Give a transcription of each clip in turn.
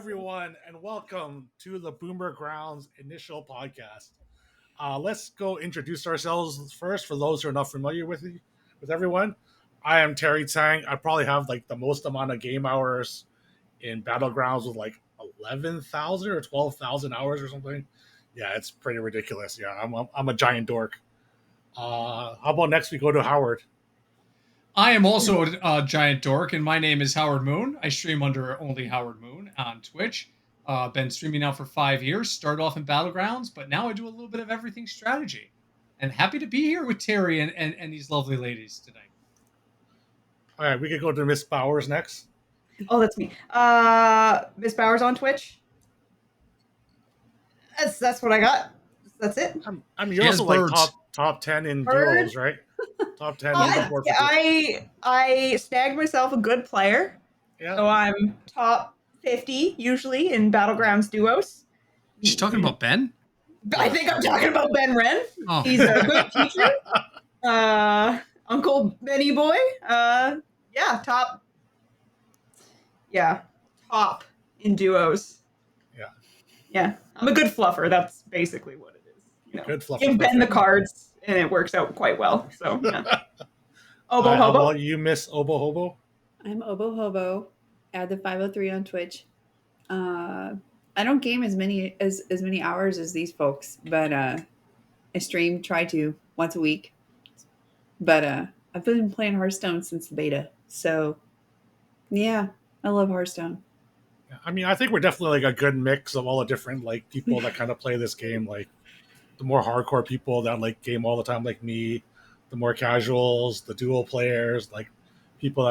everyone, and welcome to the Boomer Grounds initial podcast. Let's go introduce ourselves first for those who are not familiar with everyone. I am Terry Tang. I probably have like the most amount of game hours in Battlegrounds with like 11,000 or 12,000 hours or something. Yeah, it's pretty ridiculous. Yeah, I'm a giant dork. How about next we go to Howard? I am also a giant dork, and my name is Howard Moon. I stream under only Howard Moon on Twitch. Been streaming now for 5 years. Started off in Battlegrounds, but now I do a little bit of everything strategy. And happy to be here with Terry and these lovely ladies tonight. All right, we could go to Miss Bowers next. Oh, that's me. Miss Bowers on Twitch. That's what I got. That's it. You're also like top 10 in duos, right? Top 10. I snagged myself a good player. Yeah. So I'm top 50 usually in Battlegrounds duos. She's talking about Ben? I think I'm talking about Ben Wren. Oh. He's a good teacher. Uncle Benny Boy. Top in duos. Yeah. I'm a good fluffer. That's basically what it is. Good fluffer. Give Ben the cards, and it works out quite well. So, yeah. Obo How Hobo. about you, Miss Obo Hobo? I'm Obo Hobo. Add the 503 on Twitch. I don't game as many hours as these folks, but I try to once a week. But I've been playing Hearthstone since the beta, so yeah, I love Hearthstone. I think we're definitely like a good mix of all the different like people that kind of play this game. Like the more hardcore people that like game all the time, like me. The more casuals, the dual players, like people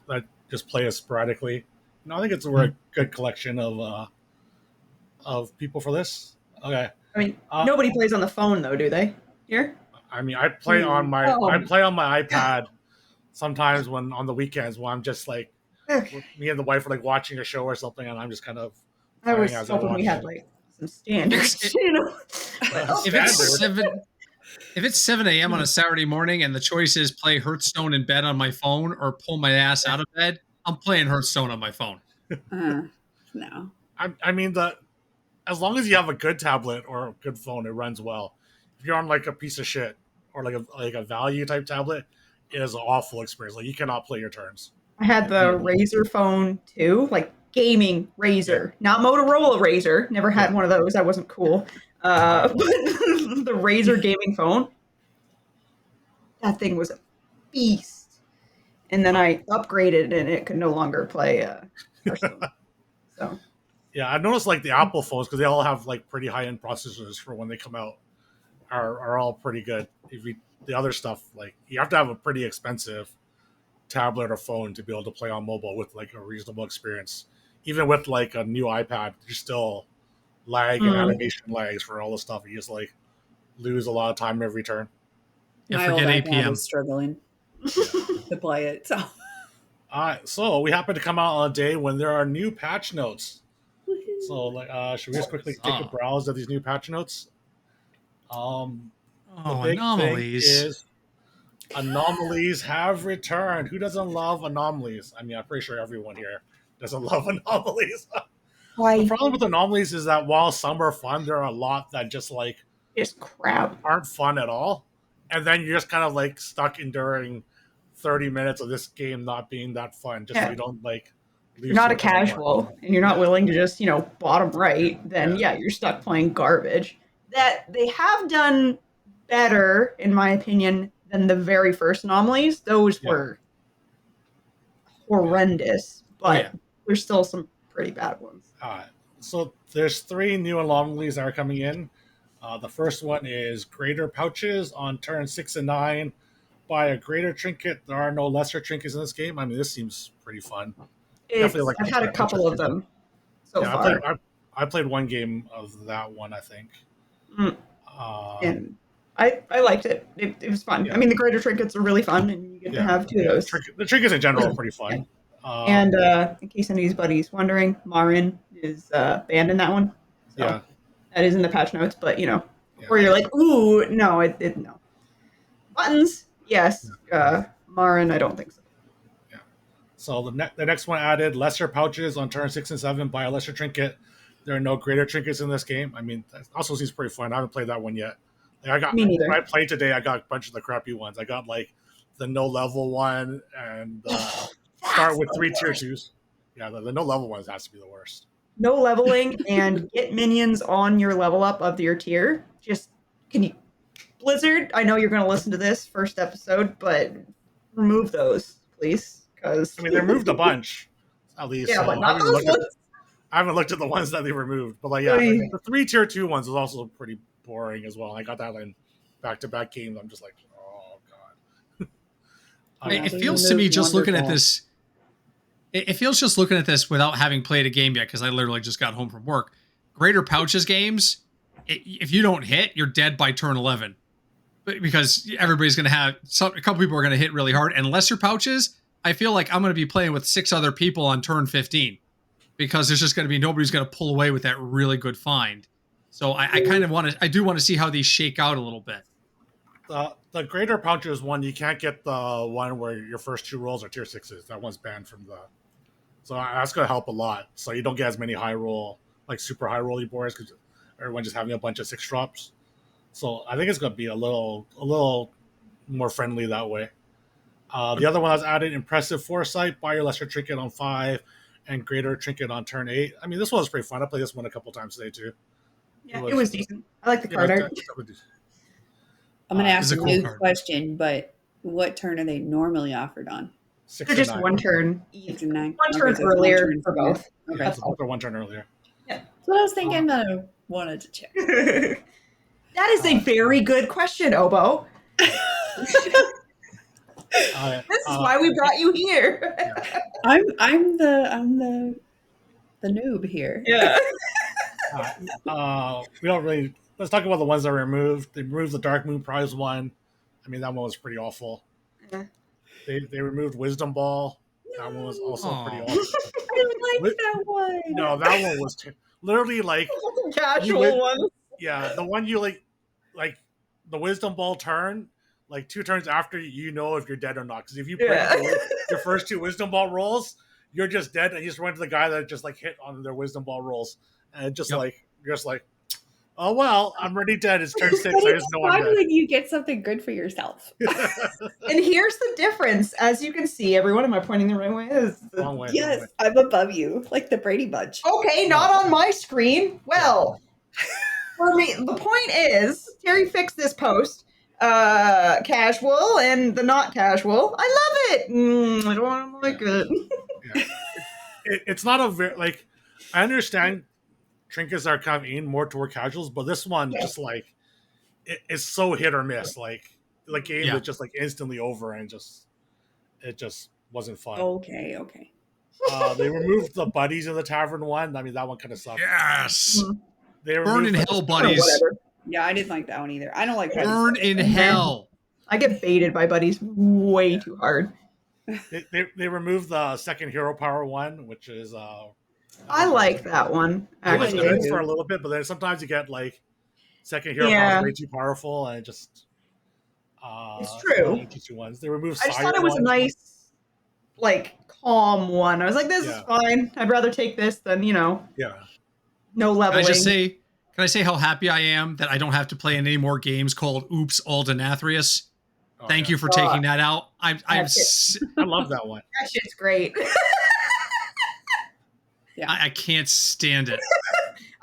that just play it sporadically. I think we're a good collection of people for this. Okay. Nobody plays on the phone though, do they? Here? I play on my iPad sometimes when on the weekends when I'm just like me and the wife are like watching a show or something, and I'm just kind of. I was hoping we had like some standards, If it's 7 a.m. on a Saturday morning and the choice is play Hearthstone in bed on my phone or pull my ass out of bed, I'm playing Hearthstone on my phone. No. As long as you have a good tablet or a good phone, it runs well. If you're on like a piece of shit or like a value type tablet, it is an awful experience. Like you cannot play your turns. I had the Razer phone too, like gaming Razer, not Motorola Razer. Never had one of those. That wasn't cool. But the Razer gaming phone, that thing was a beast. And then I upgraded, and it could no longer play. So yeah, I noticed like the Apple phones, because they all have like pretty high end processors for when they come out, are all pretty good. The other stuff, like you have to have a pretty expensive tablet or phone to be able to play on mobile with like a reasonable experience. Even with like a new iPad, you still lag and animation lags for all the stuff. You just like lose a lot of time every turn. My forget old APM. iPad is struggling to play it. So. So we happen to come out on a day when there are new patch notes. So like, should we just quickly take a browse of these new patch notes? The big anomalies. thing is anomalies have returned. Who doesn't love anomalies? I'm pretty sure everyone here doesn't love anomalies. why The problem with anomalies is that while some are fun, there are a lot that just like it's crap. aren't fun at all. And then you're just kind of like stuck enduring 30 minutes of this game not being that fun. Just so you don't like You're not a casual and you're not willing to just, bottom right, then you're stuck playing garbage. That they have done better, in my opinion, than the very first anomalies. Those were horrendous, but there's still some pretty bad ones. So there's 3 new anomalies that are coming in. The first one is greater pouches on turn 6 and 9. Buy a greater trinket. There are no lesser trinkets in this game. This seems pretty fun. I've had a couple of them so far. I played one game of that one, I think. And I liked it. It was fun. Yeah. The greater trinkets are really fun, and you get to have 2 of those. The trinkets in general are pretty fun. And in case anybody's wondering, Marin is banned in that one. So that is in the patch notes, but where you're like, ooh, no, no. Buttons, yes. Marin, I don't think so. So the next one added lesser pouches on turn 6 and 7. Buy a lesser trinket. There are no greater trinkets in this game. I mean, that also seems pretty fun. I haven't played that one yet. Like Me neither. when I played today, I got a bunch of the crappy ones. I got like the no level one and start with 3 tier 2s. Yeah, the no level ones has to be the worst. No leveling and get minions on your level up of your tier. Just can you Blizzard, I know you're going to listen to this first episode, but remove those, please, because I mean, they removed a bunch, at least. yeah, So but not those ones. I haven't looked at the ones that they removed, but like, yeah, Oy. the 3 tier 2 ones was also pretty boring as well. I got that in back-to-back games. I'm just like, oh god. Yeah, It they feels to me removed just looking at Wonderful. this. It feels just looking at this without having played a game yet, because I literally just got home from work. Greater pouches games, if you don't hit, you're dead by turn 11, because everybody's going to have a couple people are going to hit really hard. And lesser pouches, I feel like I'm going to be playing with 6 other people on turn 15, because there's just going to be nobody's going to pull away with that really good find. So I kind of want to. I do want to see how these shake out a little bit. The greater pouches one, you can't get the one where your first 2 rolls are tier 6s. That one's banned from the. So that's going to help a lot. So you don't get as many high roll, like super high rolly boards, because everyone's just having a bunch of 6 drops. So I think it's going to be a little more friendly that way. The other one I was added, impressive foresight, buy your lesser trinket on 5 and greater trinket on turn 8. I mean, this one was pretty fun. I played this one a couple times today too. Yeah, it was decent. I like the card art. I'm going to It's ask a a cool new card. question, but what turn are they normally offered on? 6 They're and just 9. one turn. 6 and 9. One turn Okay, so it's earlier turn for earlier. both. Yeah, Okay. that's for one turn earlier. That's what I was thinking, but I wanted to check. That is a very good question, Obo. This is why we brought you here. I'm the noob here. Yeah. We don't really. Let's talk about the ones that were removed. They removed the Dark Moon Prize one. I mean, that one was pretty awful. Yeah. They removed Wisdom Ball. That one was also pretty Aw. awful. I don't like that one. No, that one was literally like, Casual one. yeah, the one you like the Wisdom Ball turn, like 2 turns after you know if you're dead or not. Because if you break Yeah. your first 2 Wisdom Ball rolls, you're just dead, and you just run to the guy that just like hit on their Wisdom Ball rolls, and it just Yep. like you're just like, oh well, I'm already dead. It's turn 6. But I it's just know I'm fun dead. when you get something good for yourself. And here's the difference. As you can see, everyone, am I pointing the right way? Wrong way. Yes, I'm above you, like the Brady Bunch. Okay, not on my screen. Well, for me, the point is, Terry fixed this post. Casual and the not casual. I love it. I don't like it. Yeah. It's not a very like. I understand trinkets are kind of aimed more toward casuals, but this one just like it's so hit or miss. Like the game Yeah. is just like instantly over, and it just wasn't fun. Okay. They removed the buddies in the tavern one. I mean, that one kind of sucked. Yes. They Burn in removed hell, Or buddies. whatever. Yeah, I didn't like that one either. I don't like that. Burn in hell. I get baited by buddies way too hard. They removed the second hero power one, which is I like that one, it was actually. good for a little bit, but then sometimes you get like second hero Yeah. power is way too powerful, and it just It's true. only teach you ones. They removed. I just Sire thought it was a one. nice, like, calm one. I was like, this is Yeah. fine. I'd rather take this than, no Can Yeah, leveling. I just say? Can I say how happy I am that I don't have to play in any more games called Oops Aldenathrius? Oh, Thank yeah. you for taking that out. I'm That's I love that one. That shit's great. I can't stand it.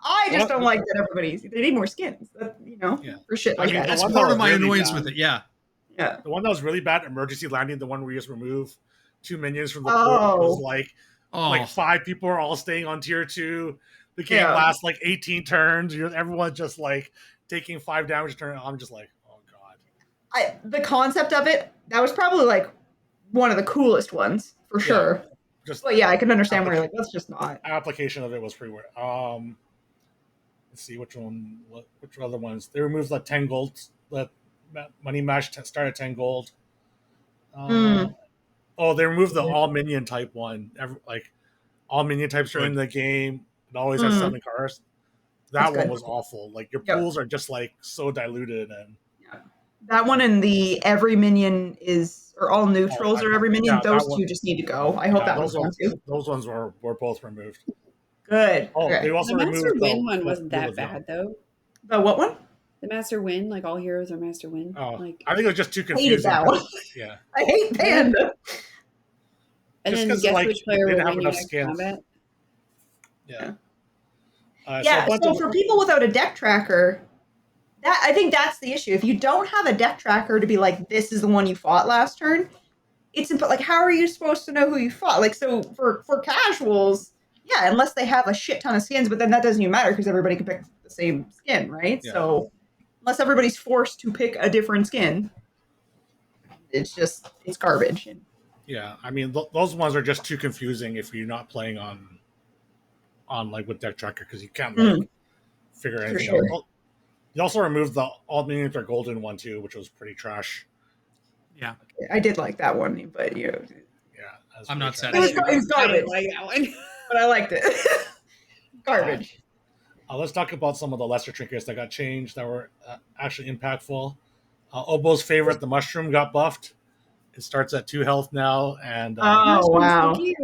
I just don't like that everybody's. They need more skins, Yeah. for shit I like mean, that. That's one part that of my was really annoyance bad. with it. Yeah. Yeah. The one that was really bad, emergency landing, the one where you just remove 2 minions from the Oh. port, was like Oh, 5 people are all staying on tier 2. The game Yeah. lasts like 18 turns. Everyone's just like taking 5 damage a turn. I'm just like, oh god. The concept of it, that was probably like one of the coolest ones for sure. Just But yeah, I can understand where you're like, that's just not. application of it was pretty weird. Let's see which other ones. They removed the 10 gold. The money match start at 10 gold. Oh, they removed the all minion type one. Like all minion types are in the game. It always has 7 cars. That That's one good. was awful. Like your Yep. pools are just like so diluted, and That one and the every minion is, or all neutrals or every minion, yeah, those that one. two just need to go. I hope Yeah, that one's gone too. those ones were both removed. Good. Oh, Okay. they also The Master removed Win one the wasn't that Wheel of Doom. bad though. The what one? The Master Win, like all heroes are Master Win. Oh, Like, I think it was just too Hated confusing. that one. Yeah, I hate Panda. and just then 'cause, guess like, which they player didn't will have win you enough next skins. combat. yeah. Yeah, a bunch so of- for people without a deck tracker, that I think that's the issue. If you don't have a deck tracker to be like, this is the one you fought last turn, it's like, how are you supposed to know who you fought? Like, so for casuals, yeah, unless they have a shit ton of skins, but then that doesn't even matter because everybody can pick the same skin, right? Yeah. So unless everybody's forced to pick a different skin, it's garbage. Yeah, I mean those ones are just too confusing if you're not playing on like with deck tracker because you can't like figure anything sure. out. You also removed the all minions are golden one too, which was pretty trash. Yeah. I did like that one, but Yeah, that was I'm pretty not trash. satisfied. it was I garbage, didn't like that one. but I liked it. Garbage. Let's talk about some of the lesser trinkets that got changed that were actually impactful. Obo's favorite, the mushroom, got buffed. It starts at 2 health now, and Oh wow, So cute.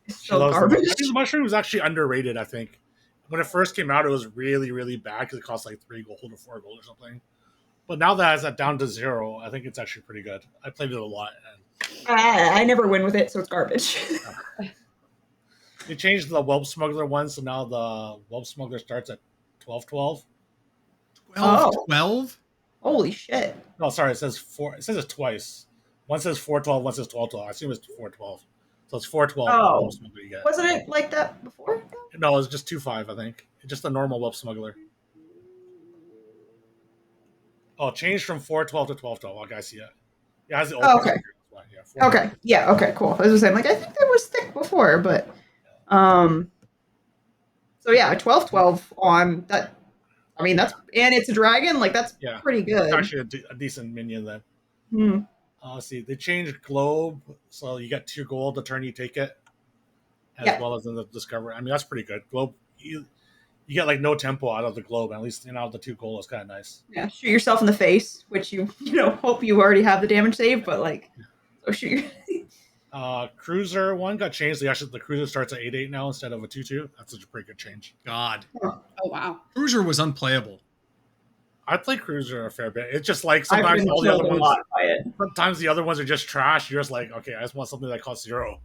it's she so loves garbage. I think the mushroom was actually underrated. I think when it first came out, it was really, really bad because it cost like 3 gold or 4 gold or something. But now that it's down to 0, I think it's actually pretty good. I played it a lot. And I never win with it, so it's garbage. they changed the Whelp Smuggler one, so now the Whelp Smuggler starts at 12-12. 12? Holy shit! No, sorry, it says 4. It says it twice. One says 4-12, one says 12-12. I assume it's 4-12. So it's 4-12. Oh. Whelp Smuggler you get. Wasn't it like that before? No, it's just 2-5, I think. It's just a normal Whelp Smuggler. Oh, it changed from 4-12 to 12-12. Okay, I see it. Yeah, it has the old Okay. picture. Yeah, 4-12. Okay, yeah, okay, cool. I was just saying, like, I think that was thick before, but so yeah, 12-12 on that. I mean, that's and it's a dragon. Like, that's Yeah. pretty good. It's actually a decent minion then. Hmm. Let's see. They changed Globe, so you get 2 gold the turn you take it, as Yeah. well as in the Discovery. I mean, that's pretty good. Globe, you get like no tempo out of the Globe. At least the 2 gold is kind of nice. Yeah, shoot yourself in the face, which you hope you already have the damage save, but like, so shoot. Cruiser one got changed. The Cruiser starts at 8-8 now instead of a 2-2. That's a pretty good change. God. Oh wow. Cruiser was unplayable. I play Cruiser a fair bit. It's just like I've sometimes been all the killed other a ones. lot by it. Sometimes the other ones are just trash. You're just like, okay, I just want something that costs 0.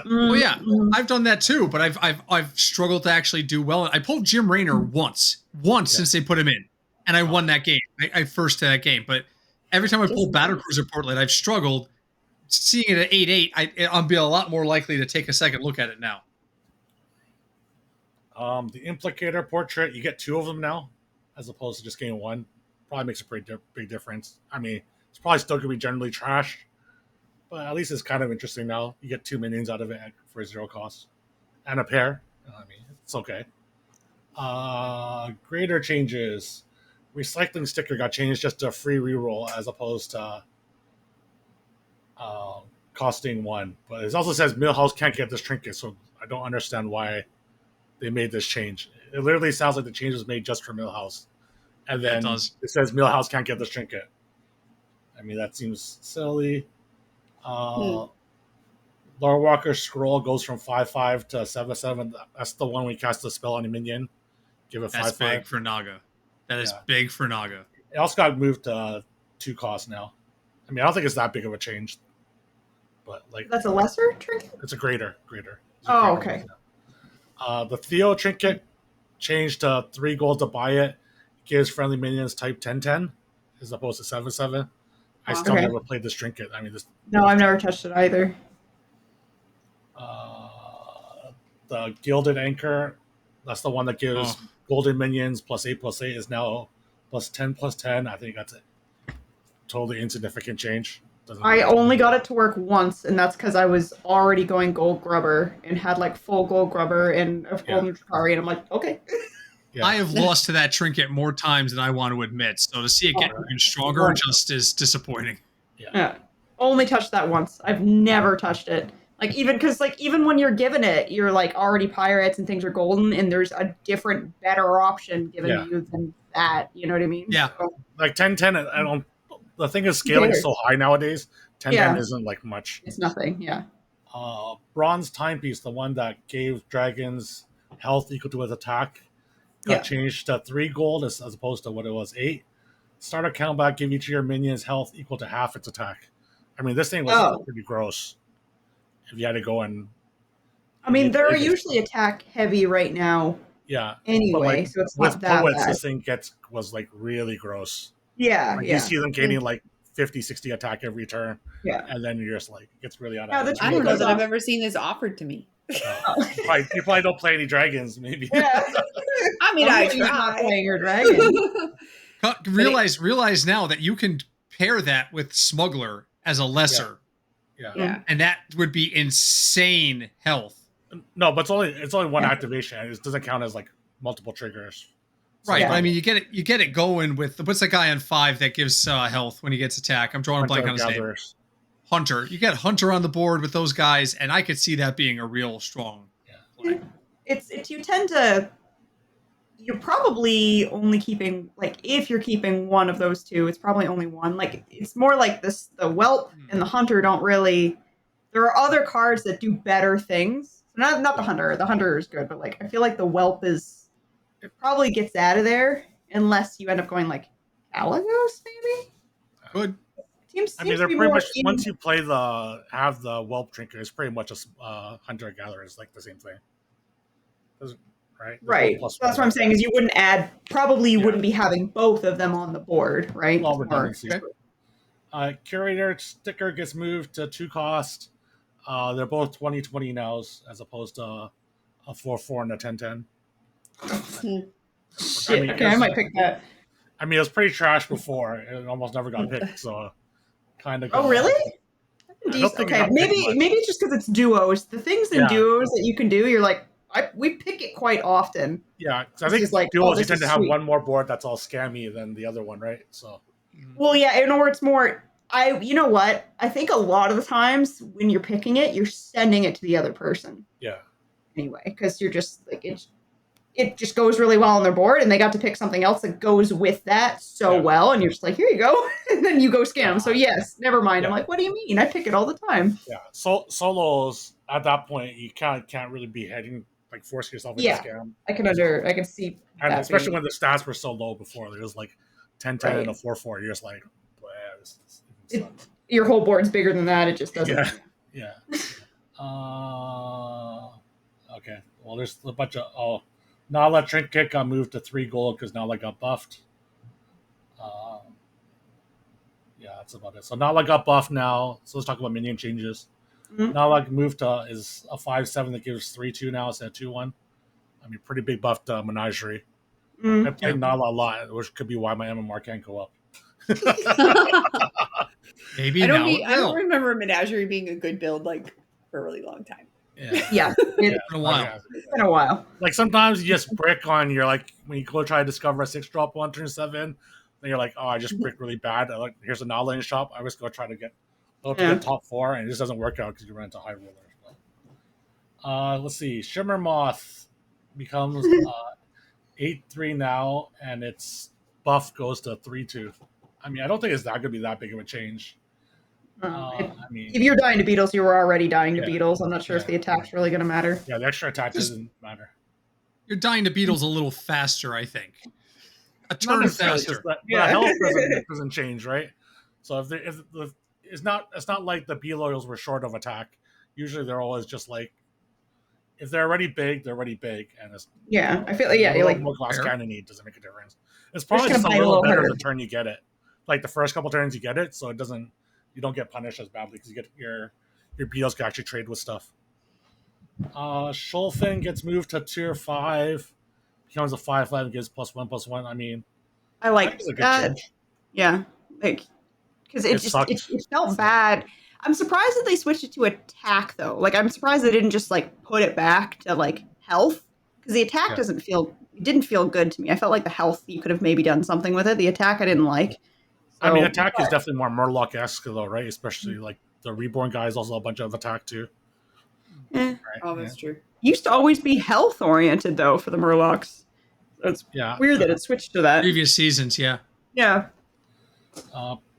Well, yeah, Mm. I've done that too, but I've struggled to actually do well. I pulled Jim Raynor once since they put him in, and I won that game. I first to that game, but every time I pull Battlecruiser Portlet, I've struggled. Seeing it at 8-8, I'll be a lot more likely to take a second look at it now. The Implicator Portrait, you get 2 of them now, as opposed to just getting 1. Probably makes a pretty big difference. I mean, it's probably still going to be generally trash, but at least it's kind of interesting now. You get 2 minions out of it for 0 cost. And a pair. I mean, it's okay. Greater changes. Recycling Sticker got changed just to a free reroll as opposed to costing 1. But it also says Millhouse can't get this trinket, so I don't understand why they made this change. It literally sounds like the change was made just for Millhouse. And then it says Millhouse can't get this trinket. I mean, that seems silly. Lore Walker Scroll goes from 5-5 to 7-7. That's the one we cast the spell on a minion. Give it 5-5. That's big for Naga. That is big for Naga. It also got moved to 2 cost now. I mean, I don't think it's that big of a change. But like That's a lesser trinket? it's a greater. It's a Oh, greater okay. now. The Theo trinket changed to 3 gold to buy it. Gives friendly minions type 10-10 as opposed to 7-7. I still Okay. never played this trinket. I mean, No, I've never touched it either. The Gilded Anchor, that's the one that gives golden minions +8/+8 is now +10/10. I think that's a totally insignificant change. I only got it to work once, and that's because I was already going gold grubber and had like full gold grubber and a golden Drakari, and I'm like, okay. Yeah. I have lost to that trinket more times than I want to admit. So to see it get even stronger just is disappointing. Yeah. Only touched that once. I've never touched it. Like, even because, like, even when you're given it, you're like already pirates and things are golden, and there's a different, better option given to you than that. You know what I mean? Yeah. So, Like 10-10, I don't. the thing is scaling cares? so high nowadays. 10 Yeah. isn't like much. It's nothing. Yeah. Bronze timepiece, the one that gave dragons health equal to his attack, got Yeah. changed to 3 gold as opposed to what it was 8. Start a combat, give each of your minions health equal to half its attack. I mean, this thing was Oh. pretty gross. If you had to go and I mean, they're It- usually attack heavy right now yeah, anyway, like, so it's with not that poets, bad. this thing was like really gross. Yeah, Like, yeah. you see them gaining like 50, 60 attack every turn, Yeah. and then you're just like, it gets really out Yeah, of the hand. I don't know goes that I've off. ever seen this offered to me. You probably don't play any dragons, maybe. Yeah. I mean, I Somebody's not try. playing your dragon. Realize now that you can pair that with Smuggler as a lesser, Yeah. Yeah. and that would be insane health. No, but it's only one Yeah. activation. It doesn't count as like multiple triggers. So, Right, Yeah. but I mean, you get it going with what's the guy on 5 that gives health when he gets attack? I'm drawing a blank on his name. Gatherers. Hunter. You get Hunter on the board with those guys, and I could see that being a real strong play. It's you tend to you're probably only keeping like if you're keeping one of those two, it's probably only one. Like it's more like this the Whelp and the Hunter don't really there are other cards that do better things. Not the Hunter. The Hunter is good, but like I feel like the Whelp is it probably gets out of there unless you end up going like Caligos, maybe? Good. Seems I mean, to they're be pretty more much in- once you play have the Whelp Drinker, it's pretty much a Hunter Gatherer is like the same thing. Right? There's no Right. plus So that's one. what I'm saying is you wouldn't add probably you Yeah. wouldn't be having both of them on the board, right? Well, Or- redundancy. Okay. Curator sticker gets moved to 2 cost. They're both 20/20 now as opposed to a 4/4 and a 10/10. Shit. I mean, okay, I might pick that. I mean, it was pretty trash before. It almost never got picked, so kind of. Oh, really? I don't think it Okay, got picked much. maybe it's just because it's duos. The things in Yeah. duos that you can do, you're like, we pick it quite often. Yeah, because I This think is like, duos oh, you this tend is to have sweet. one more board that's all scammy than the other one, right? So Well, yeah, and or it's more. You know what? I think a lot of the times when you're picking it, you're sending it to the other person yeah, anyway, because you're just like it just goes really well on their board, and they got to pick something else that goes with that so Yeah. well, and you're just like, here you go, and then you go scam. So yes, never mind. I'm Yeah. like, what do you mean? I pick it all the time. yeah. Solos at that point you can't really be heading like forcing yourself into Yeah. scam, I can see and that especially being- when the stats were so low before. There was like 10/10 and a Right. 4/4. You're just like, "Wow, this It- sucks." your whole board's bigger than that. It just doesn't. Yeah. Yeah. Okay. Well, there's a bunch of Nala Trinket got moved to 3 gold because Nala got buffed. Yeah, that's about it. So Nala got buffed now. So let's talk about minion changes. Mhm. Nala moved to is a 5/7 that gives 3/2 now instead of 2/1. I mean, pretty big buff to Menagerie. Mm. I played Nala a lot, which could be why my MMR can't go up. Maybe I now don't, it I don't will. remember Menagerie being a good build like for a really long time. Yeah. Yeah, In a while. Yeah. it's been a while. Like sometimes you just brick on your like when you go try to discover a 6-drop on turn 7, then you're like, oh, I just brick really bad. I like here's a Nala in the shop. I just go try to get Yeah. the top 4, and it just doesn't work out because you run into high rollers. Let's see. Shimmer Moth becomes 8/3 now, and its buff goes to 3/2. I mean, I don't think it's not going to be that big of a change. I mean, If you're dying to beetles, you were already dying to Yeah. beetles. I'm not sure if Yeah. the attack's really going to matter. yeah, the extra attack doesn't matter. You're dying to Beetles a little faster, I think. A Not turn necessarily, faster. just that- Yeah. the health doesn't change, right? So it's not like the B loyals were short of attack. Usually they're always just like if they're already big, they're already big, and it's Yeah, I feel like yeah, you're like more glass Fair. cannon need doesn't make a difference. It's probably gonna just a bite a little little better harder. the turn you get it. Like the first couple turns you get it, so you don't get punished as badly because you get your beetles can actually trade with stuff. Shoalfin gets moved to tier 5, becomes a 5/5, gives +1/+1. I mean, I like that is a good that. change. Yeah, like because It it just sucked. it felt bad. I'm surprised that they switched it to attack though. Like I'm surprised they didn't just like put it back to like health because the attack Yeah. didn't feel good to me. I felt like the health you could have maybe done something with it. The attack I didn't like. I mean, So- attack is definitely more Murloc-esque though, right? Especially like the Reborn guys also a bunch of attack too. Eh. Right? Oh, that's true. Used to always be health oriented though for the Murlocs. So it's Yeah. weird that it switched to that. Previous seasons, yeah. Yeah.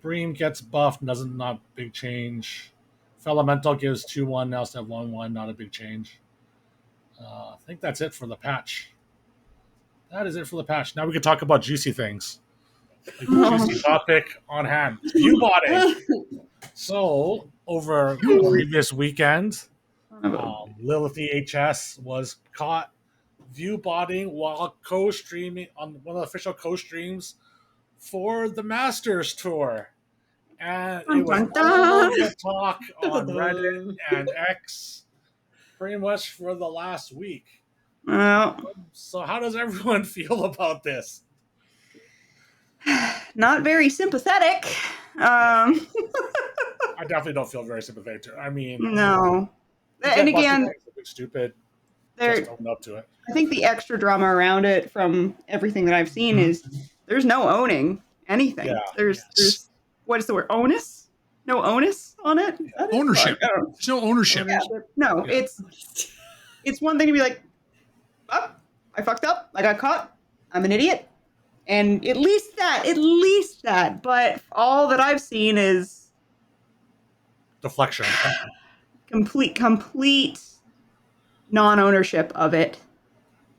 Bream gets buffed, doesn't not big change. Elemental gives 2-1 now instead of 1-1, not a big change. I think that's it for the patch. That is it for the patch. Now we can talk about juicy things. The juicy topic on hand. View botting. So, over the previous weekend, Lilith EHS was caught view botting while co-streaming on one of the official co-streams for the Masters Tour. And it was all the talk on Reddit and X pretty much for the last week. Well, So how does everyone feel about this? not very sympathetic. I definitely don't feel very sympathetic to it. I mean, No. And again, it's a bit stupid. there, Just own up to it. I think the extra drama around it from everything that I've seen is there's no owning anything. Yeah. There's what is the word? Onus? No onus on it? Ownership. I don't know. There's no ownership. Yeah. No, Yeah. it's one thing to be like, oh, I fucked up. I got caught. I'm an idiot. And at least that. But all that I've seen is Deflection. complete non-ownership of it.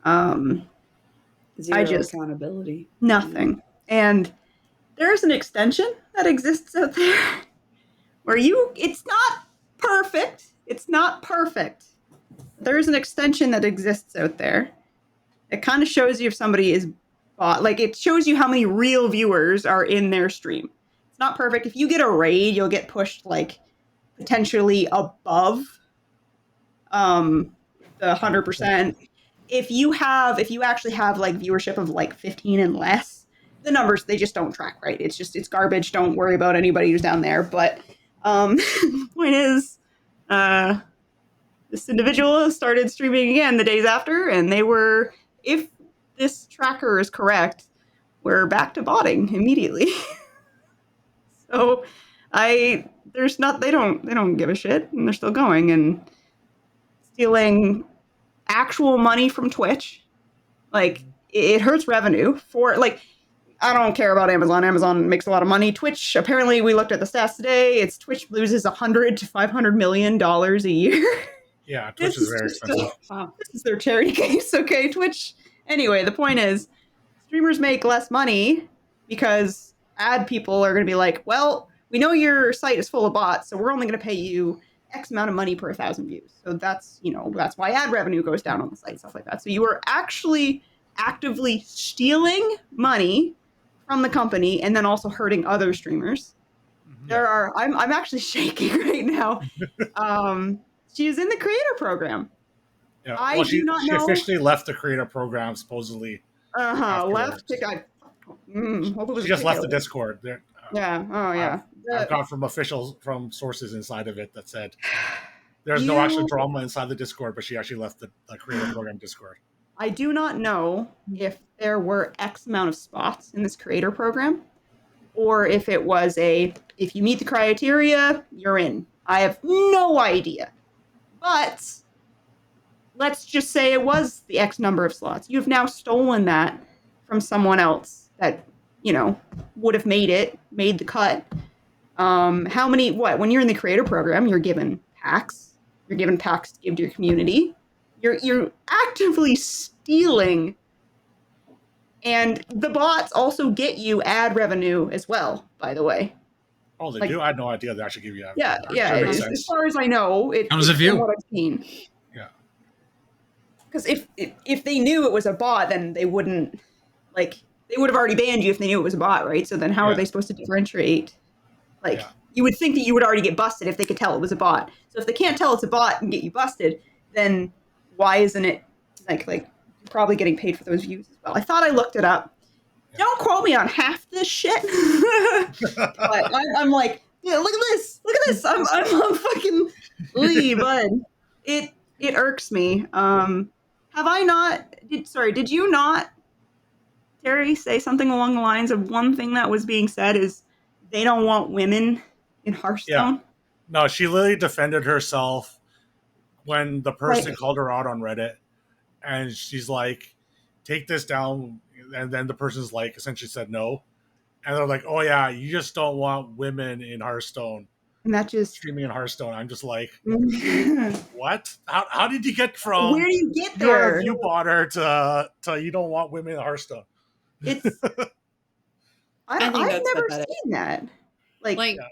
Zero just- accountability. Nothing. And there's an extension that exists out there where it's not perfect. It's not perfect. There's an extension that exists out there. It kind of shows you if somebody is bought. Like, it shows you how many real viewers are in their stream. It's not perfect. If you get a raid, you'll get pushed, like, potentially above the 100%. If you actually have, like, viewership of, like, 15 and less, the numbers, they just don't track right. It's garbage. Don't worry about anybody who's down there. But the point is, this individual started streaming again the days after, and they were, if this tracker is correct, we're back to botting immediately. So they don't give a shit, and they're still going and stealing actual money from Twitch. Like, it hurts revenue for, like, I don't care about Amazon. Amazon makes a lot of money. Twitch, apparently, we looked at the stats today. Twitch loses $100 to $500 million a year. Yeah, Twitch is very expensive. This is their charity case, okay, Twitch? Anyway, the point is, streamers make less money because ad people are going to be like, well, we know your site is full of bots, so we're only going to pay you X amount of money per 1,000 views. So that's why ad revenue goes down on the site, stuff like that. So you are actually actively stealing money from the company and then also hurting other streamers. I'm actually shaking right now. She is in the creator program. Yeah. She officially left the creator program, supposedly. Left. She just left the Discord. Yeah. Oh, yeah. I've got from sources inside of it that said there's no actual drama inside the Discord, but she actually left the creator program Discord. I do not know if there were X amount of spots in this creator program, or if it was if you meet the criteria, you're in. I have no idea. But let's just say it was the X number of slots. You've now stolen that from someone else that, would have made the cut. How many, when you're in the creator program, you're given packs. You're given packs to give to your community. You're actively stealing. And the bots also get you ad revenue as well, by the way. Oh, they do? I had no idea they actually give you ad revenue. Yeah. As far as I know, how does it view? What I've seen. Yeah. Because if they knew it was a bot, then they wouldn't, they would have already banned you if they knew it was a bot, right? So then how are they supposed to differentiate? You would think that you would already get busted if they could tell it was a bot. So if they can't tell it's a bot and get you busted, then why isn't it like probably getting paid for those views as well? I thought I looked it up. Yeah. Don't quote me on half this shit. But I'm like, yeah, look at this. I'm fucking Lee, bud. It irks me. Have I not? Did you not, Terry, say something along the lines of one thing that was being said is they don't want women in Hearthstone? Yeah. No, she literally defended herself when the person called her out on Reddit, and she's like, take this down, and then the person's like, essentially said no, and they're like, "Oh yeah, you just don't want women in Hearthstone And that just streaming in Hearthstone." I'm just like, where what? How did you get from do you get you're a there? view botter to you don't want women in Hearthstone? It's I think I've that's never pathetic. seen that. Like, Like, Yeah.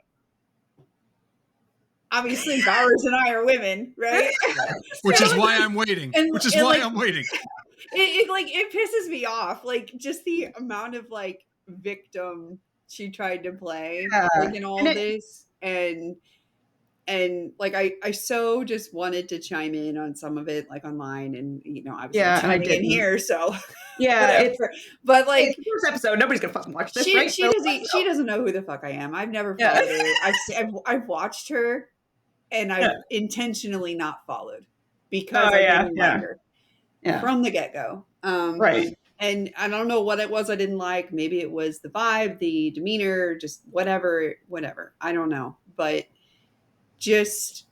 obviously, Bowers and I are women, right? Which is why I'm waiting. And- Which is and, why like- I'm waiting. It pisses me off. Like, just the amount of like victim she tried to play, Yeah. like in all And it- this, and like I so just wanted to chime in on some of it, like online, and obviously Yeah, I'm and I chiming in didn't. here, so yeah, it's whatever. But like, it's the first episode. Nobody's gonna fucking watch this, she right? she So doesn't let's she go. doesn't know who the fuck I am. I've never Yeah. followed her. I've watched her, and I've Yeah. intentionally not followed because Oh, I yeah, didn't yeah. like her Yeah. from the get go. Right. And I don't know what it was I didn't like. Maybe it was the vibe, the demeanor, just whatever. I don't know, but just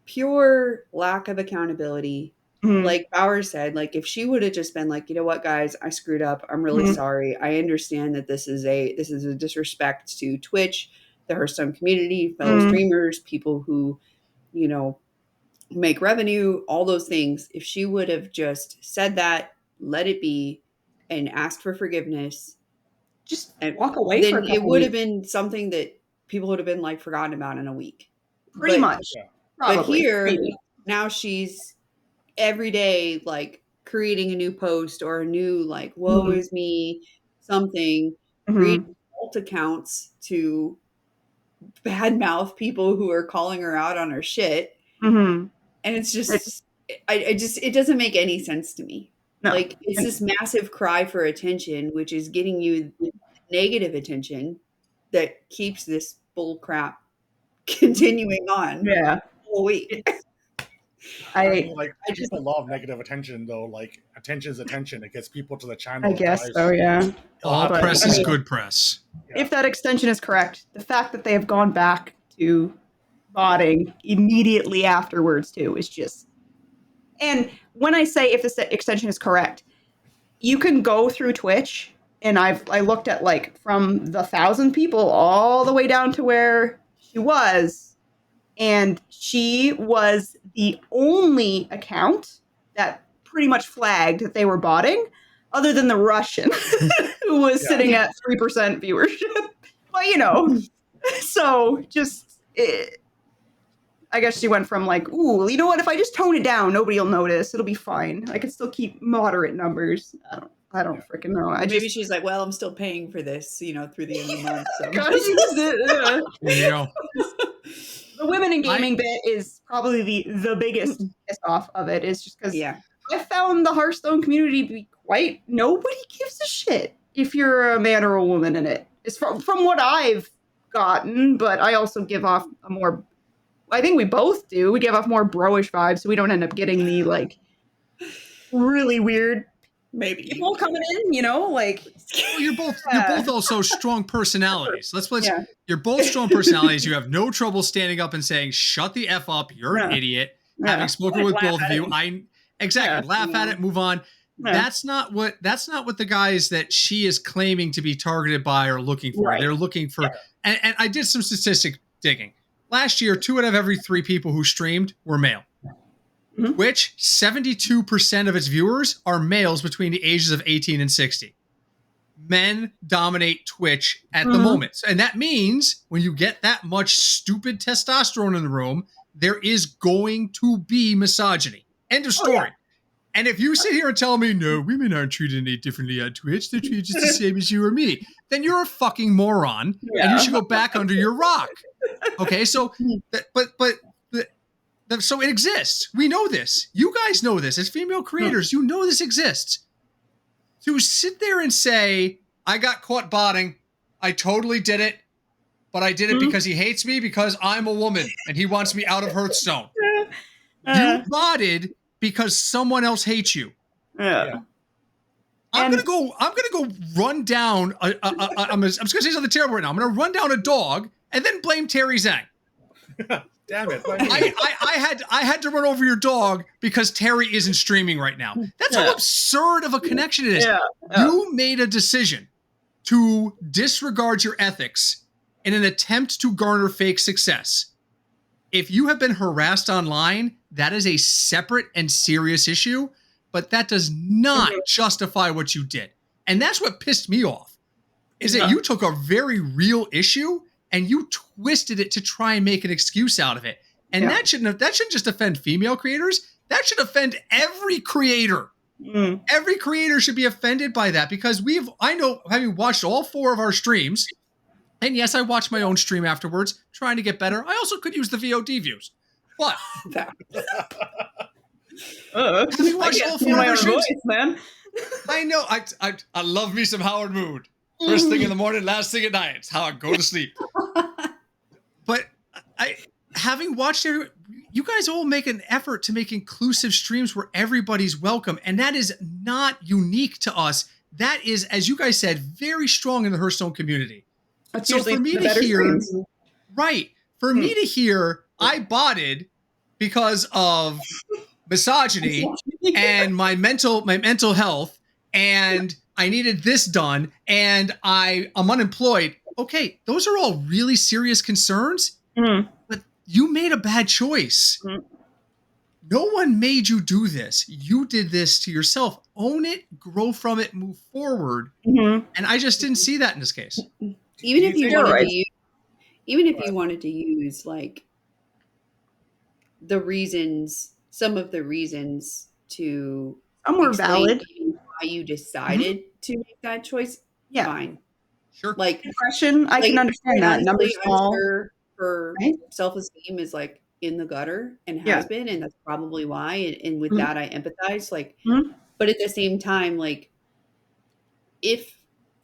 pure lack of accountability. Mhm. Like Bauer said, like if she would have just been like, you know what, guys, I screwed up. I'm really Mhm. sorry. I understand that this is a disrespect to Twitch, the Hearthstone community, fellow Mhm. streamers, people who, make revenue, all those things. If she would have just said that, let it be, and asked for forgiveness, Just and walk away. then for a it couple would have weeks. been something that people would have been like forgotten about in a week. Pretty but- much. Yeah. But Probably. here, Maybe. now she's every day like creating a new post or a new like woe Mhm. is me something, Mhm. creating alt accounts to badmouth people who are calling her out on her shit. Mhm. And it's just It's- I just it doesn't make any sense to me. No. Like it's this massive cry for attention, which is getting you negative attention that keeps this bull crap continuing on Yeah. all week. I I mean, like I just- people love negative attention though. Like attention is attention. It gets people to the channel. I guess Guys, so. Yeah. All But, press I is mean- good press. Yeah. If that extension is correct, the fact that they have gone back to botting immediately afterwards too is just. And when I say if this extension is correct, you can go through Twitch, and I looked at like from the 1,000 people all the way down to where she was, and she was the only account that pretty much flagged that they were botting, other than the Russian, who was Yeah. sitting at 3% viewership. But so just. I guess she went from like, ooh, you know what? If I just tone it down, nobody will notice. It'll be fine. I can still keep moderate numbers. I don't freaking know. I Maybe just she's like, well, I'm still paying for this, through the end of the month. So. gotta use it. There you go. The women in gaming bit is probably the biggest piss off of it. Is just because Yeah. I found the Hearthstone community to be quite nobody gives a shit if you're a man or a woman in it. It's from what I've gotten, but I also give off a more. I think we both do. We give off more bro-ish vibes, so we don't end up getting the like really weird Maybe. people coming in. Like Well, you're both also strong personalities. Yeah. You're both strong personalities. You have no trouble standing up and saying, "Shut the f up! You're an Yeah. idiot." Yeah. Having spoken Like, with laugh both of at you, it. laugh at it, move on. Yeah. That's not what the guys that she is claiming to be targeted by are looking for. Right. They're looking for, and I did some statistic digging. Last year, 2 out of every 3 people who streamed were male, Mhm. which 72% of its viewers are males between the ages of 18 and 60. Men dominate Twitch at the Mhm. moment. And that means when you get that much stupid testosterone in the room, there is going to be misogyny. End of story. And if you sit here and tell me, no, women aren't treated any differently on Twitch, they're treated just the same as you or me, then you're a fucking moron, and Yeah. you should go back under your rock. Okay, so, so it exists. We know this. You guys know this. As female creators, you know this exists. To sit there and say, I got caught botting, I totally did it, but I did it because he hates me because I'm a woman and he wants me out of Hearthstone. You botted because someone else hates you. Yeah. I'm And- gonna go run down. I'm just gonna say something terrible right now. I'm gonna run down a dog and then blame Terry Zhang. Damn it! I had to run over your dog because Terry isn't streaming right now. That's how Yeah. absurd of a connection it is. Yeah. You made a decision to disregard your ethics in an attempt to garner fake success. If you have been harassed online, that is a separate and serious issue, but that does not justify what you did. And that's what pissed me off, is that you took a very real issue and you twisted it to try and make an excuse out of it. And that shouldn't just offend female creators. That should offend every creator. Every creator should be offended by that, because I know, having watched all 4 of our streams, and yes, I watched my own stream afterwards, trying to get better. I also could use the VOD views. But having watched all 4 of our streams, man. I know, I love me some Howard Moon. First thing in the morning, last thing at night. It's how I go to sleep. But having watched it, you guys all make an effort to make inclusive streams where everybody's welcome. And that is not unique to us. That is, as you guys said, very strong in the Hearthstone community. That's so for me to hear, me to hear, I botted because of misogyny and my mental health, and I needed this done, and I'm unemployed. Okay, those are all really serious concerns, but you made a bad choice. No one made you do this. You did this to yourself. Own it, grow from it, move forward. And I just didn't see that in this case. Even if you wanted to use like some of the reasons to some were valid why you decided to make that choice, fine. Sure. Like depression, I can understand that. Numbers small. Sure her self-esteem is like in the gutter and has been, and that's probably why. And with that, I empathize. Like, but at the same time, like, if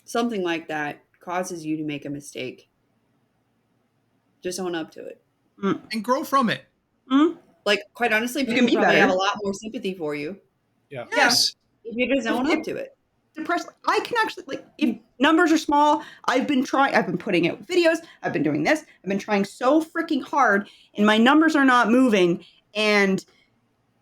something like that causes you to make a mistake, just own up to it and grow from it. Like, quite honestly, people probably have a lot more sympathy for you. Yeah. Yes. If you just own up to it. Depressed. I can actually, like, if numbers are small, I've been putting out videos, I've been doing this, I've been trying so freaking hard, and my numbers are not moving, and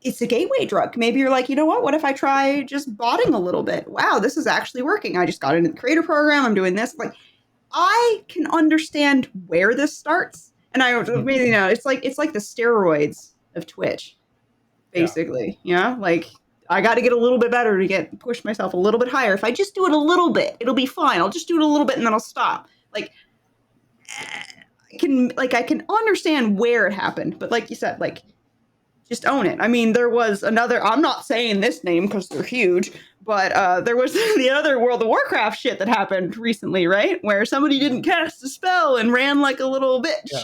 it's a gateway drug. Maybe you're like, you know what if I try just botting a little bit? Wow, this is actually working. I just got into the creator program, I'm doing this. Like, I can understand where this starts, and it's like the steroids of Twitch, basically. Like, I got to get a little bit better to push myself a little bit higher. If I just do it a little bit, it'll be fine. I'll just do it a little bit and then I'll stop. Like, I can understand where it happened, but like you said, like, just own it. I mean, there was another, I'm not saying this name because they're huge, but there was the other World of Warcraft shit that happened recently, right? Where somebody didn't cast a spell and ran like a little bitch. Yeah.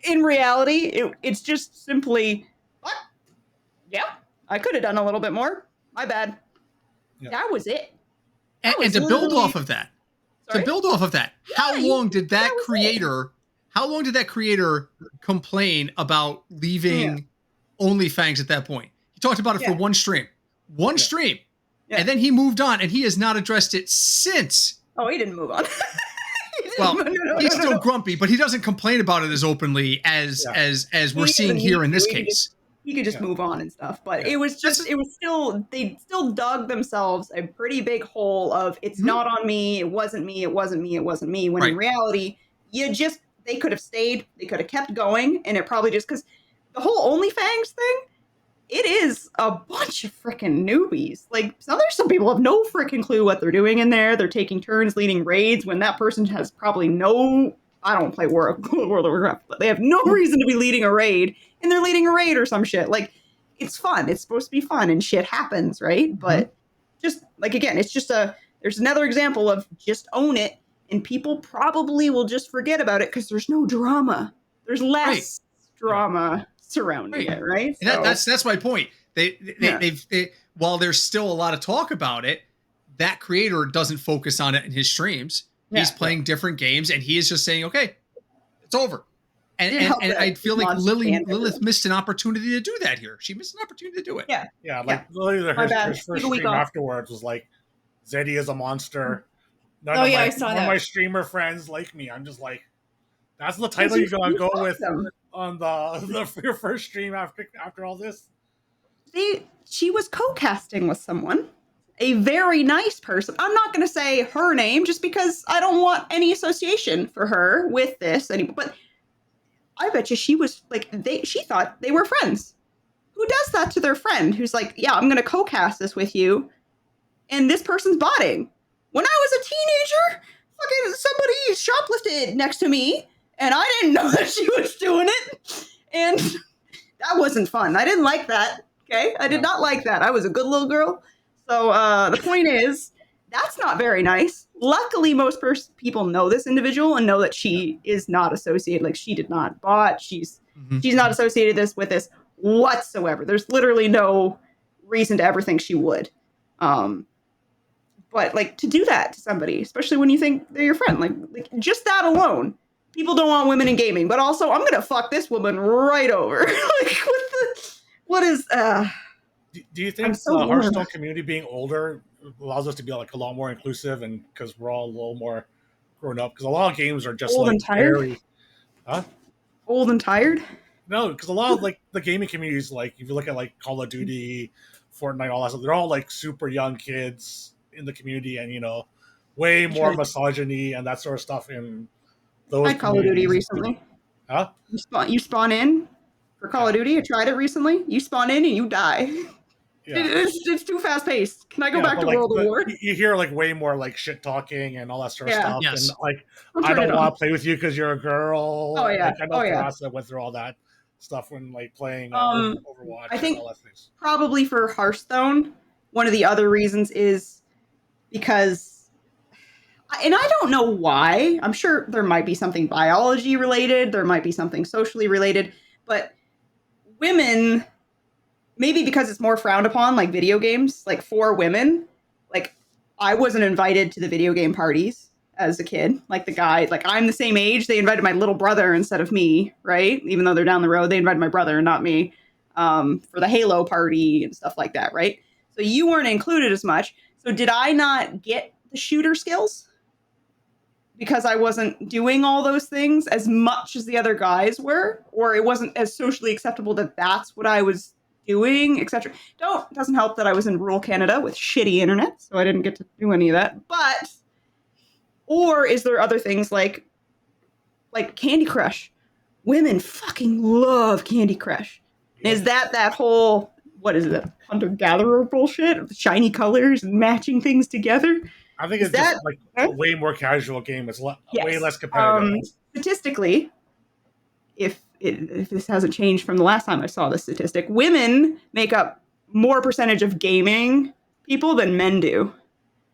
In reality, it's just simply, what? Yeah. I could have done a little bit more. My bad. Yeah. That was it. And to build off of that, how long did that creator complain about leaving OnlyFans at that point? He talked about it for one stream. And then he moved on, and he has not addressed it since. Oh, he didn't move on. He's still grumpy, but he doesn't complain about it as openly as we're seeing here in this case. He could just move on and stuff, but they still dug themselves a pretty big hole of it's not on me, it wasn't me, when in reality, they could have stayed, they could have kept going, and it probably just, because the whole OnlyFans thing, it is a bunch of freaking newbies. Like, some people have no freaking clue what they're doing in there. They're taking turns leading raids when that person has probably I don't play World of Warcraft, but they have no reason to be leading a raid, and they're leading a raid or some shit. Like, it's fun. It's supposed to be fun, and shit happens, right? But just, like, again, it's just there's another example of just own it, and people probably will just forget about it because there's no drama. There's less drama surrounding it, right? And that's my point. They while there's still a lot of talk about it, that creator doesn't focus on it in his streams. He's playing different games, and he is just saying, "Okay, it's over." And I feel like Lilith missed an opportunity to do that here. She missed an opportunity to do it. Literally, her first stream afterwards was like, "Zeddy is a monster." I saw that. My streamer friends like me. I'm just like, that's the title you're gonna go with on your first stream after all this. She was co-casting with someone. a very nice person. I'm not going to say her name just because I don't want any association for her with this anymore. But I bet you she was like, she thought they were friends. Who does that to their friend who's like, yeah, I'm going to co-cast this with you, and this person's botting? When I was a teenager, fucking somebody shoplifted next to me, and I didn't know that she was doing it, and that wasn't fun. I didn't like that. Okay, I did not like that. I was a good little girl. So the point is, that's not very nice. Luckily, most people know this individual and know that she is not associated. Like, she did not bot. She's not associated with this whatsoever. There's literally no reason to ever think she would. But like, to do that to somebody, especially when you think they're your friend, like just that alone, people don't want women in gaming. But also, I'm gonna fuck this woman right over. Like, what is? Do you think the Hearthstone community being older allows us to be like a lot more inclusive, and because we're all a little more grown up? Because a lot of games are just old like and tired. very, Old and tired. No, because a lot of like the gaming communities, like if you look at like Call of Duty, Fortnite, all that stuff, they're all like super young kids in the community, and way more misogyny and that sort of stuff in those. I Call of Duty recently. Huh? You spawn in for Call of Duty. I tried it recently. You spawn in and you die. Yeah. It's too fast paced. Can I go back to World of War? You hear like way more like shit talking and all that sort of stuff. Yes. And like, I don't want to play with you because you're a girl. Oh yeah. Like, I know Terasa went through all that stuff when like playing Overwatch. I think and all that things. Probably for Hearthstone, one of the other reasons is because, and I don't know why. I'm sure there might be something biology related. There might be something socially related, but women. Maybe because it's more frowned upon, like video games, like for women, like I wasn't invited to the video game parties as a kid. Like the guy, like I'm the same age. They invited my little brother instead of me, right? Even though they're down the road, they invited my brother and not me for the Halo party and stuff like that, right? So you weren't included as much. So did I not get the shooter skills? Because I wasn't doing all those things as much as the other guys were, or it wasn't as socially acceptable that that's what I was doing, etc. Doesn't help that I was in rural Canada with shitty internet, so I didn't get to do any of that. But, or is there other things like Candy Crush? Women fucking love Candy Crush. Is that whole, what is it, hunter-gatherer bullshit? Shiny colors and matching things together? I think it's just like a way more casual game. It's way less competitive. Statistically, if this hasn't changed from the last time I saw this statistic, women make up more percentage of gaming people than men do.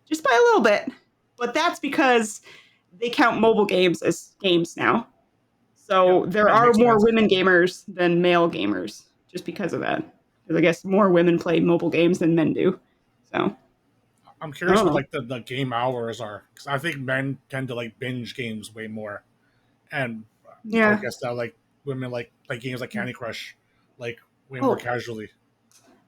Just by a little bit. But that's because they count mobile games as games now. So there are more women gamers than male gamers just because of that. Because I guess more women play mobile games than men do. So I'm curious what like the game hours are. Because I think men tend to like binge games way more. And I guess that like women like play games like Candy Crush like way more casually.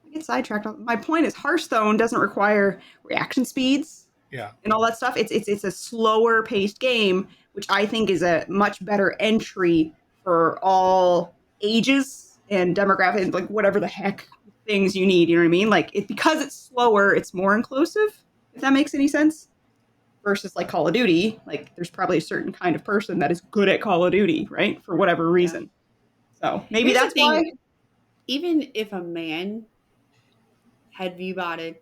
I get sidetracked. My point is Hearthstone doesn't require reaction speeds and all that stuff. It's a slower paced game, which I think is a much better entry for all ages and demographics, like whatever the heck things you need, you know what I mean? Like because it's slower, it's more inclusive, if that makes any sense. Versus like Call of Duty, like there's probably a certain kind of person that is good at Call of Duty, right? For whatever reason. So maybe that's why. Even if a man had V-botted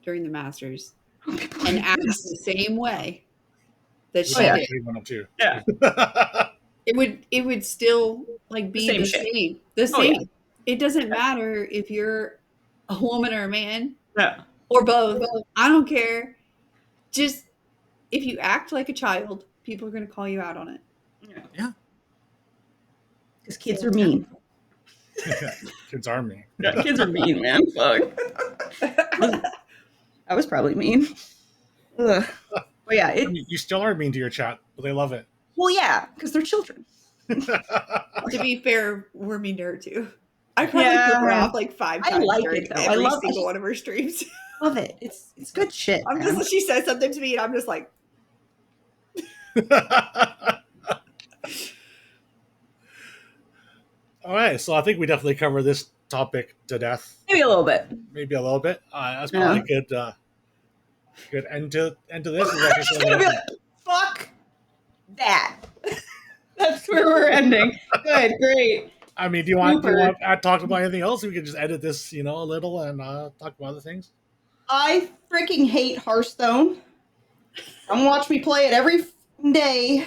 during the Masters and acted the same way that she did, it would still like be the same. The same. Yeah. It doesn't matter if you're a woman or a man or both. I don't care. Just if you act like a child, people are going to call you out on it. Yeah. Because kids are mean. Kids are mean. Yeah, kids are mean, man. Fuck. I was probably mean. Ugh. But yeah, you still are mean to your chat, but they love it. Well, yeah, because they're children. To be fair, we're mean to her too. I probably put her off like 5 times. I like it though. Every single one of her streams. Love it. It's good shit. She says something to me, and I'm just like. All right, so I think we definitely covered this topic to death. Maybe a little bit. That's probably a Good. And to this is actually She's gonna be like, fuck that. That's where we're ending. Good, great. I mean, do you want Super. to talk about anything else? We could just edit this, a little and talk about other things. I freaking hate Hearthstone. Come watch me play it every day.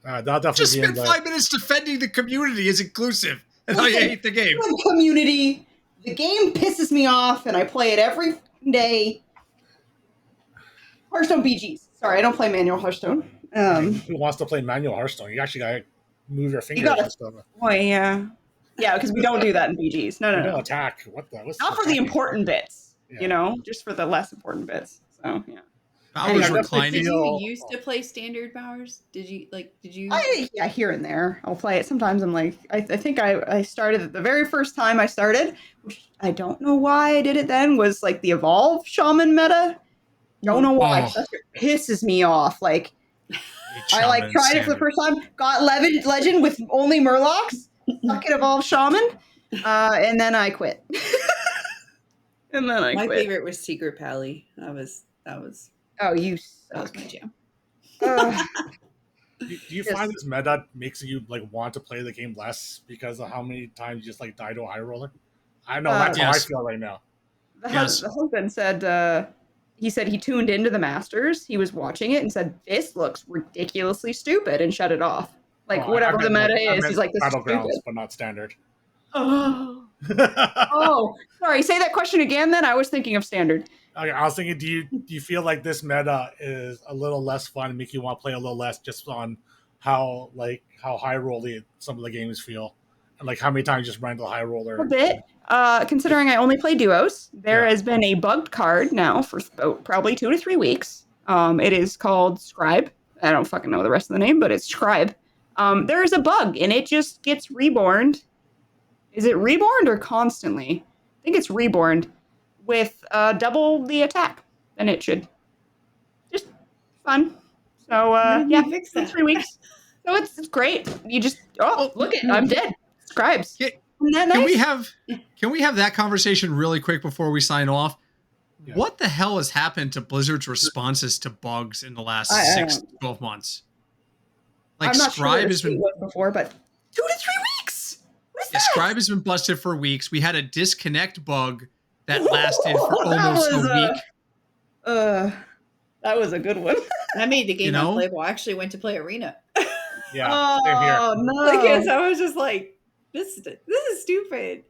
That'll definitely Just be spend in 5 minutes defending the community as inclusive, and how you Listen, hate the game. Community. The game pisses me off, and I play it every day. Hearthstone BGs. Sorry, I don't play manual Hearthstone. Who wants to play manual Hearthstone? You actually gotta move your fingers gotta- and stuff. Well, yeah, because we don't do that in BGs. No, You no, don't no. attack. What the? What's Not for the attacking? important bits. Yeah. Just for the less important bits. So yeah. I Anyway, was that's reclining. Did feel- you used to play standard powers? Did you? Yeah, here and there. I'll play it. Sometimes I'm like, I think I started the very first time I started, which I don't know why I did it then, was like the Evolve Shaman meta. Don't know why. Oh. It pisses me off. Like, I tried it for the first time, got legend with only Murlocs, fucking Evolve Shaman, and then I quit. My favorite was Secret Pally. That was Oh, you my suck. jam. Do you find this meta makes you want to play the game less because of how many times you just die to a high roller? I know that's how I Yes. feel right now. The Yes. husband said he tuned into the Masters. He was watching it and said, "This looks ridiculously stupid," and shut it off. Like Oh, whatever I the meant, meta I is, meant he's like, "This is Battlegrounds, stupid." but not standard. Oh. Oh, sorry. Say that question again. Then I was thinking of standard. Okay, I was thinking, do you feel like this meta is a little less fun and make you want to play a little less just on how high rolly some of the games feel, and how many times you just run into the high roller? A bit. Considering I only play duos, there Yeah. has been a bugged card now for probably 2 to 3 weeks. It is called Scribe. I don't fucking know the rest of the name, but it's Scribe. There is a bug, and it just gets reborn. Is it reborn or constantly? I think it's reborn with double the attack than it should. Just fun. So When did yeah, you fix 2 to that? 3 weeks. So it's great. You just look it, I'm dead. Scribes. Yeah. Isn't that nice? Can we have that conversation really quick before we sign off? Yeah. What the hell has happened to Blizzard's responses to bugs in the last I 6 don't- to 12 months? I'm not sure what Scribe the has state been was before, but 2 to 3 weeks. What is yeah, that? Scribe has been busted for weeks. We had a disconnect bug that lasted for That almost was, a week. That was a good one. That made the game You know? unplayable. I actually went to play Arena. Yeah, same here. Oh no! Like, yes, I was just like, this is stupid.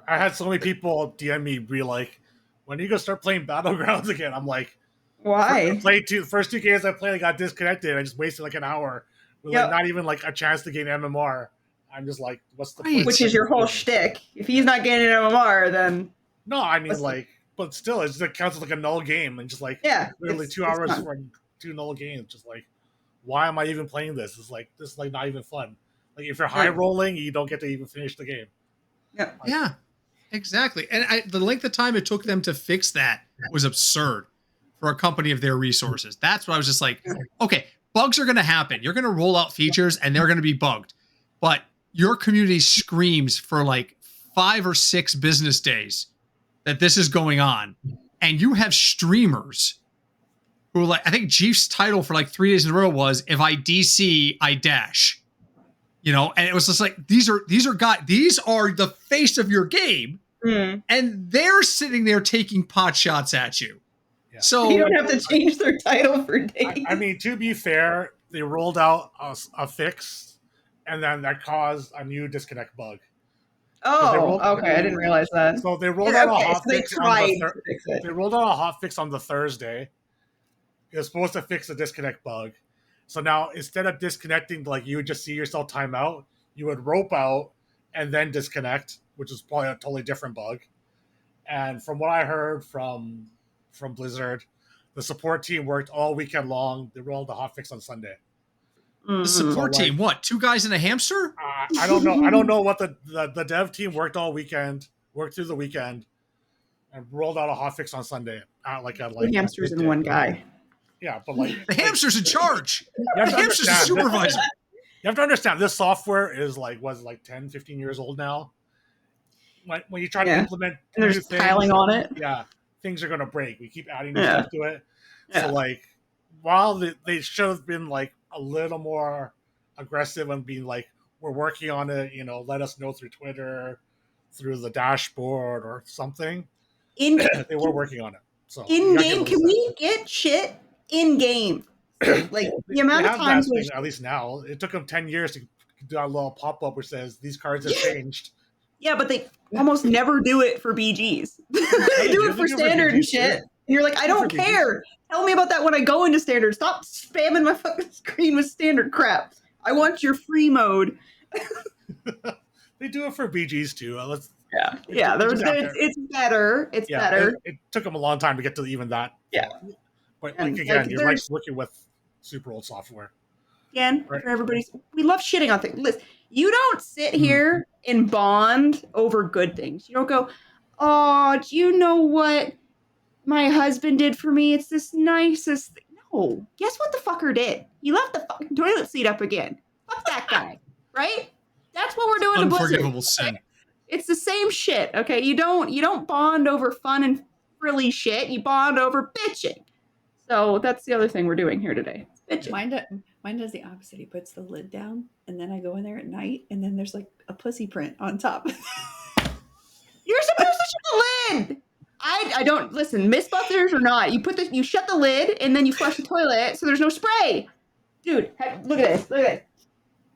I had so many people DM me be like, "When are you gonna start playing Battlegrounds again?" I'm like, I Why? played the first 2 games I played, I got disconnected. I just wasted an hour with Yep. not even a chance to gain MMR. I'm just like, what's the Right. point? Which is your whole shtick. If he's not getting an MMR, then No, I mean What's but still, it counts as a null game, and just yeah, literally it's- 2 it's hours fun. for 2 null games. Just why am I even playing this? This is not even fun. If you're high rolling, you don't get to even finish the game. Yeah, exactly. And the length of time it took them to fix that was absurd for a company of their resources. That's what I was just like, okay, bugs are going to happen. You're going to roll out features and they're going to be bugged. But your community screams for 5 or 6 business days that this is going on. And you have streamers who I think Jeef's title for 3 days in a row was, if I DC, I dash. And it was just these are the face of your game, Mm. and they're sitting there taking pot shots at you. Yeah. So You don't have to change their title for days. I mean, to be fair, they rolled out a fix, and then that caused a new disconnect bug. oh, okay. I didn't realize that. So they rolled Yeah, out a okay, hot so they fix on tried the to fix it. They rolled out a hot fix on the Thursday. It was supposed to fix the disconnect bug. So now instead of disconnecting, you would just see yourself time out, you would rope out and then disconnect, which is probably a totally different bug. And from what I heard from Blizzard, the support team worked all weekend long. They rolled the hotfix on Sunday. the support So, team, what? 2 guys and a hamster? I don't know. I don't know what the dev team worked all weekend, worked through the weekend, and rolled out a hotfix on Sunday. Two hamsters and one guy. Yeah, but The hamster's in charge. you The have to hamster's the understand. supervisor. You have to understand this software is 10, 15 years old now. When you try to Yeah. implement And they're new just things, piling on it. yeah, things are gonna break. We keep adding new Yeah. stuff to it. Yeah. So like, while they should have been like a little more aggressive and being like, we're working on it, let us know through Twitter, through the dashboard or something. In They were working on it. So in you gotta give game, them can that. we get shit in game? Like the amount They of have times that we thing, at least now. It took them 10 years to do a little pop up which says these cards have changed. yeah, but they almost never do it for BGs. they do They it for do standard and BGs too. shit. And you're like, I do don't for BGs. care. Tell me about that when I go into standard. Stop spamming my fucking screen with standard crap. I want your free mode. They do it for BGs too. Yeah, It's yeah. just out there. It's better. It's Yeah, better. it took them a long time to get to even that. Yeah. But And, like again, like, you're like there's- working with super old software. Again, Right. for everybody's, we love shitting on things. Listen, you don't sit here and bond over good things. You don't go, oh, do you know what my husband did for me? It's this nicest thing. No, guess what the fucker did? He left the fucking toilet seat up again. Fuck that guy, right? That's what we're doing to Blizzard. Unforgivable sin. It's the same shit, okay? You don't bond over fun and frilly shit. You bond over bitching. So that's the other thing we're doing here today. It's bitching. Mine does the opposite. He puts the lid down, and then I go in there at night, and then there's like a pussy print on top. You're supposed to shut the lid. I don't listen, Mythbusters or not. You shut the lid and then you flush the toilet so there's no spray. Dude, look at this. Look at this.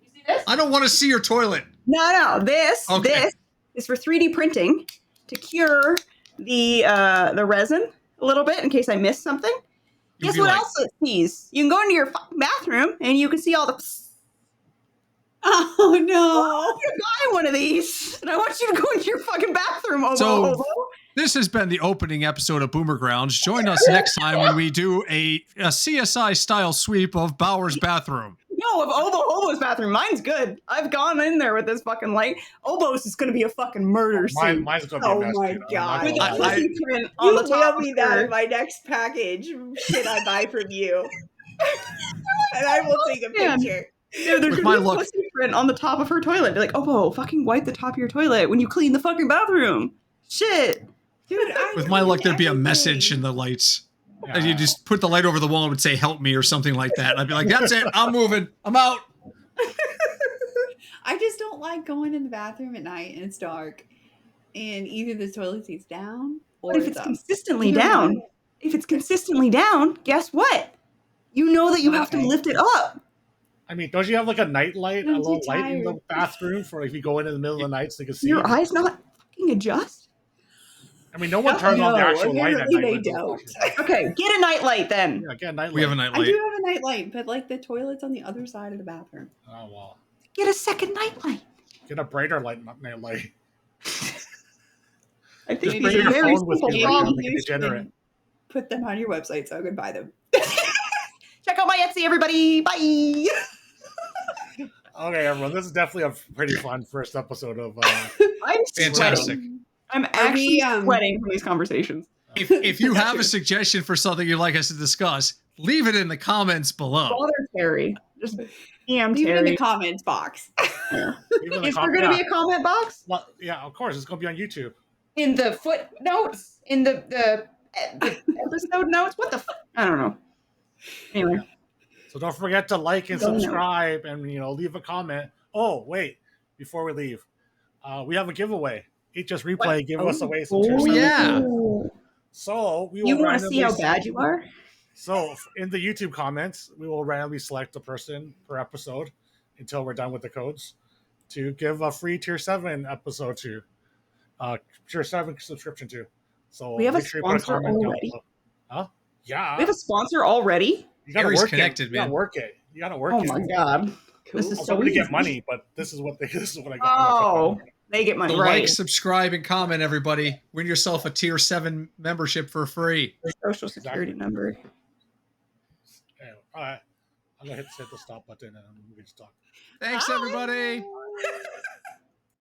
You see this? I don't want to see your toilet. No. This Okay. is for 3D printing to cure the resin a little bit in case I missed something. You'd Guess be what like, else it sees? You can go into your fucking bathroom and you can see all the. Oh no! You're buying one of these, and I want you to go into your fucking bathroom, Obo. So- Obo. This has been the opening episode of Boomer Grounds. Join us next time when we do a CSI style sweep of Bauer's bathroom. No, of Obo's bathroom. Mine's good. I've gone in there with this fucking light. Obo's is going to be a fucking murder scene. Mine's gonna be Oh a mess. my dude. I'm not God. gonna With lie. a I- pussy print on You the top mail me of that her. in my next package shit I buy from you, and I will take a Man. picture. Dude, there's With going my to be a luck- pussy print on the top of her toilet. Be like, Obo, fucking wipe the top of your toilet when you clean the fucking bathroom. Shit. Dude, I With my luck, there'd be a everything. message in the lights. And you Yeah. just put the light over the wall and would say, help me or something like that. And I'd be like, that's it. I'm moving. I'm out. I just don't like going in the bathroom at night and it's dark, and either the toilet seat's down or But if it's up. consistently You know down, what? if it's consistently down, guess what? You know that you have to Okay. lift it up. I mean, don't you have like a night light, a I'm too little light in the tired. bathroom for if you go in the middle of the night so you can see? Your eyes not fucking adjust? I mean, no one turns on the No, actual light at apparently night. they when it's don't. dark. Okay, get a night light then. Yeah, get a night We have a light. night I light. do have a night light, but like the toilet's on the other side of the bathroom. Oh well, Get a second night light. get a brighter light, not night light. I think Just these bring are your very phone with simple you, like, problems. like a degenerate. Put them on your website so I can buy them. Check out my Etsy, everybody. Bye. Okay, everyone, this is definitely a pretty fun first episode of. I'm Fantastic. sweating. I'm we, actually sweating from these conversations. If you have a suggestion for something you'd like us to discuss, leave it in the comments below. Bother Terry. Just DM Leave it in the Terry. comments box. even the Is com- there going to yeah. be a comment box? Well, yeah, of course, it's gonna be on YouTube. In the footnotes? In the episode notes? What the I don't know. Anyway. So don't forget to like and Don't know. subscribe, and leave a comment. Oh wait, before we leave, we have a giveaway. HS Replay give us away some tier Oh, 7. yeah. So we will You want to see how randomly- bad you are? So in the YouTube comments, we will randomly select a person per episode until we're done with the codes to give a free tier 7 episode to, tier 7 subscription to. So We have a make sure you put sponsor down already? below. Huh? Yeah. We have a sponsor already? You gotta Gary's work connected, it. You gotta man. work it. You gotta work Oh it. my god. Cool. This is I'm so hoping to easy. get money, but this is what I got. Oh, they get money, So right? like, subscribe, and comment, everybody. Win yourself a tier 7 membership for free. Social security number. Anyway, all right. I'm gonna hit the stop button and we can just talk. Thanks, Bye. everybody.